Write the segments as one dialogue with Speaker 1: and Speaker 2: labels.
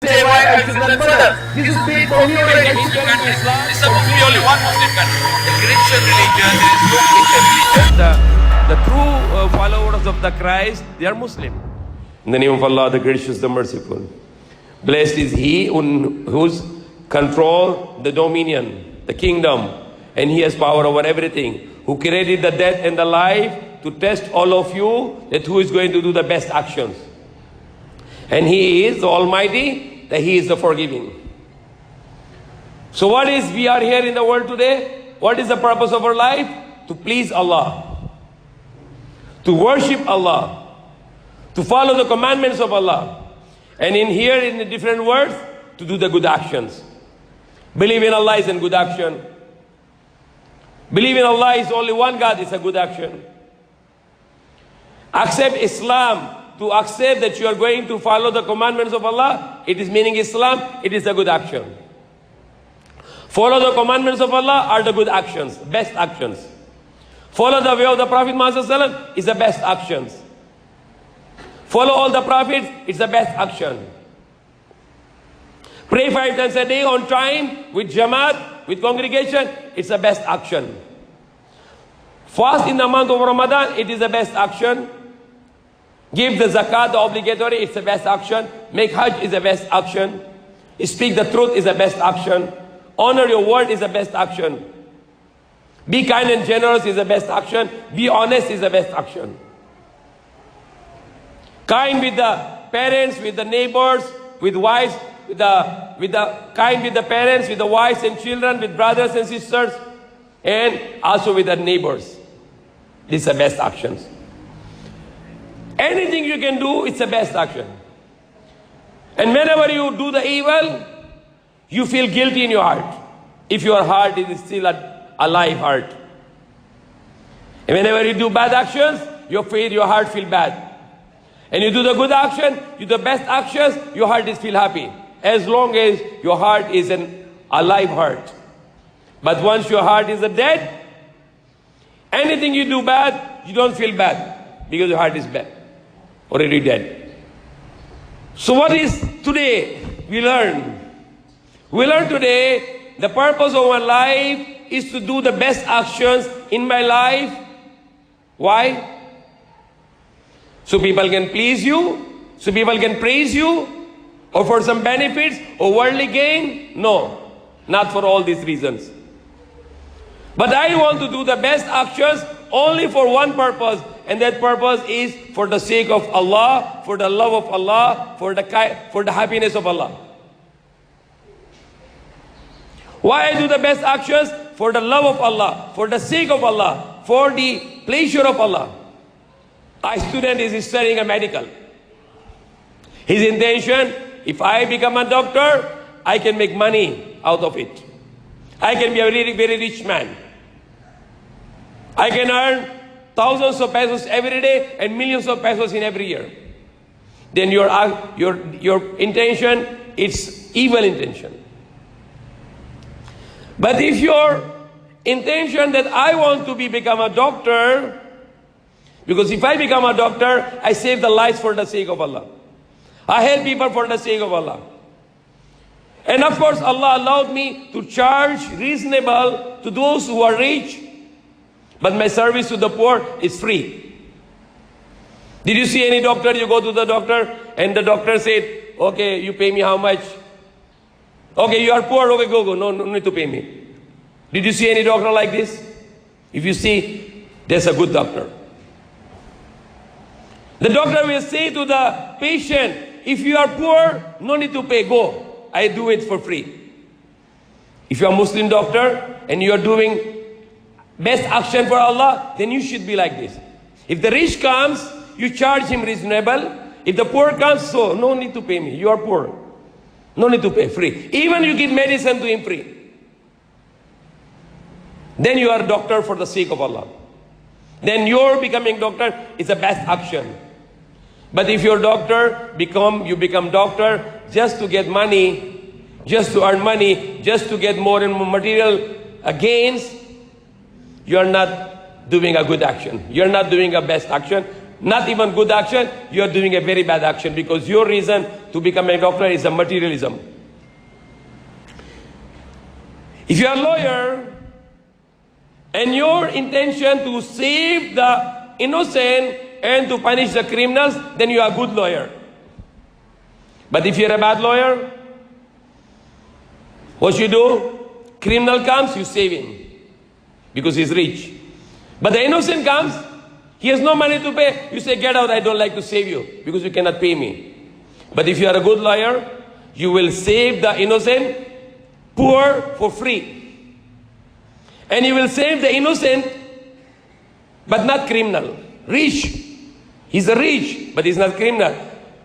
Speaker 1: say why I should run further. This is being prohibited in Islam. It's supposed to be only one Muslim country. The Christian religion, there is no Christian religion.
Speaker 2: The true followers of the Christ, they are Muslim. In the name of Allah, the gracious, the merciful. Blessed is he whose control, the dominion, the kingdom, and he has power over everything. Who created the death and the life to test all of you, that who is going to do the best actions. And he is the Almighty, that he is the forgiving. So what is we are here in the world today? What is the purpose of our life? To please Allah, to worship Allah, to follow the commandments of Allah, and in here in the different words, to do the good actions. Believe in Allah is a good action. Believe in Allah is only one God is a good action. Accept Islam, to accept that you are going to follow the commandments of Allah, it is meaning Islam, it is a good action. Follow the commandments of Allah are the good actions, best actions. Follow the way of the Prophet Muhammad is the best actions. Follow all the prophets, it's the best action. Pray 5 times a day on time, with Jamaat, with congregation, it's the best action. Fast in the month of Ramadan, it is the best action. Give the zakat, the obligatory, it's the best action. Make hajj is the best action. Speak the truth is the best action. Honor your word is the best action. Be kind and generous is the best action. Be honest is the best action. Kind with the parents, with the neighbors, with wives, kind with the parents, with the wives and children, with brothers and sisters, and also with the neighbors. These are best actions. Anything you can do, it's the best action. And whenever you do the evil, you feel guilty in your heart. If your heart is still a live heart. And whenever you do bad actions, your heart feels bad. And you do the good action, you do the best actions, your heart is feel happy. As long as your heart is an alive heart. But once your heart is dead, anything you do bad, you don't feel bad. Because your heart is bad. Already dead. So what is today? We learn. We learn today the purpose of my life is to do the best actions in my life. Why? So people can please you, so people can praise you, or for some benefits or worldly gain? No, not for all these reasons. But I want to do the best actions only for one purpose, and that purpose is for the sake of Allah, for the love of Allah, for the happiness of Allah. Why I do the best actions? For the love of Allah, for the sake of Allah, for the pleasure of Allah. A student is studying a medical. His intention, if I become a doctor, I can make money out of it. I can be a very, very rich man. I can earn thousands of pesos every day and millions of pesos in every year. Then your intention, it's evil intention. But if your intention that I want to become a doctor, because if I become a doctor, I save the lives for the sake of Allah. I help people for the sake of Allah. And of course, Allah allowed me to charge reasonable to those who are rich, but my service to the poor is free. Did you see any doctor, you go to the doctor, and the doctor said, okay, you pay me how much? Okay, you are poor, okay, go, no need to pay me. Did you see any doctor like this? If you see, there's a good doctor. The doctor will say to the patient, if you are poor, no need to pay, go. I do it for free. If you are a Muslim doctor and you are doing best action for Allah, then you should be like this. If the rich comes, you charge him reasonable. If the poor comes, so no need to pay me. You are poor. No need to pay, free. Even you give medicine to him free. Then you are a doctor for the sake of Allah. Then your becoming doctor is the best action. But if you're doctor, you become doctor just to get money, just to earn money, just to get more and more material gains, you are not doing a good action. You're not doing a best action. Not even good action, you are doing a very bad action, because your reason to become a doctor is a materialism. If you are a lawyer and your intention to save the innocent and to punish the criminals, then you are a good lawyer. But if you're a bad lawyer, what you do? Criminal comes, you save him because he's rich. But the innocent comes, he has no money to pay. You say, get out, I don't like to save you because you cannot pay me. But if you are a good lawyer, you will save the innocent, poor for free. And you will save the innocent, but not criminal. Rich. He's a rich, but he's not criminal.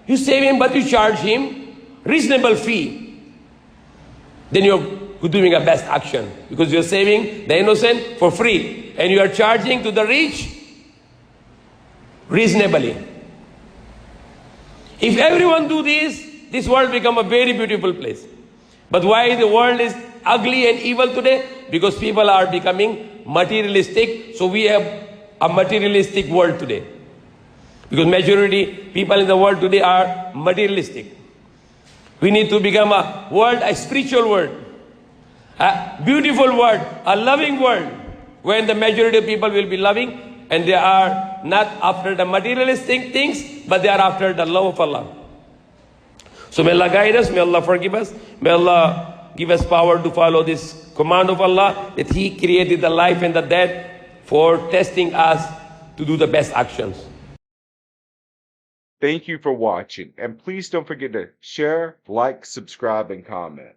Speaker 2: You save him, but you charge him reasonable fee. Then you're doing a best action because you're saving the innocent for free and you are charging to the rich reasonably. If everyone do this world become a very beautiful place. But why the world is ugly and evil today? Because people are becoming materialistic. So we have a materialistic world today. Because majority people in the world today are materialistic. We need to become a world, a spiritual world, a beautiful world, a loving world, when the majority of people will be loving and they are not after the materialistic things, but they are after the love of Allah. So may Allah guide us, may Allah forgive us, may Allah give us power to follow this command of Allah that He created the life and the death for testing us to do the best actions.
Speaker 3: Thank you for watching, and please don't forget to share, like, subscribe, and comment.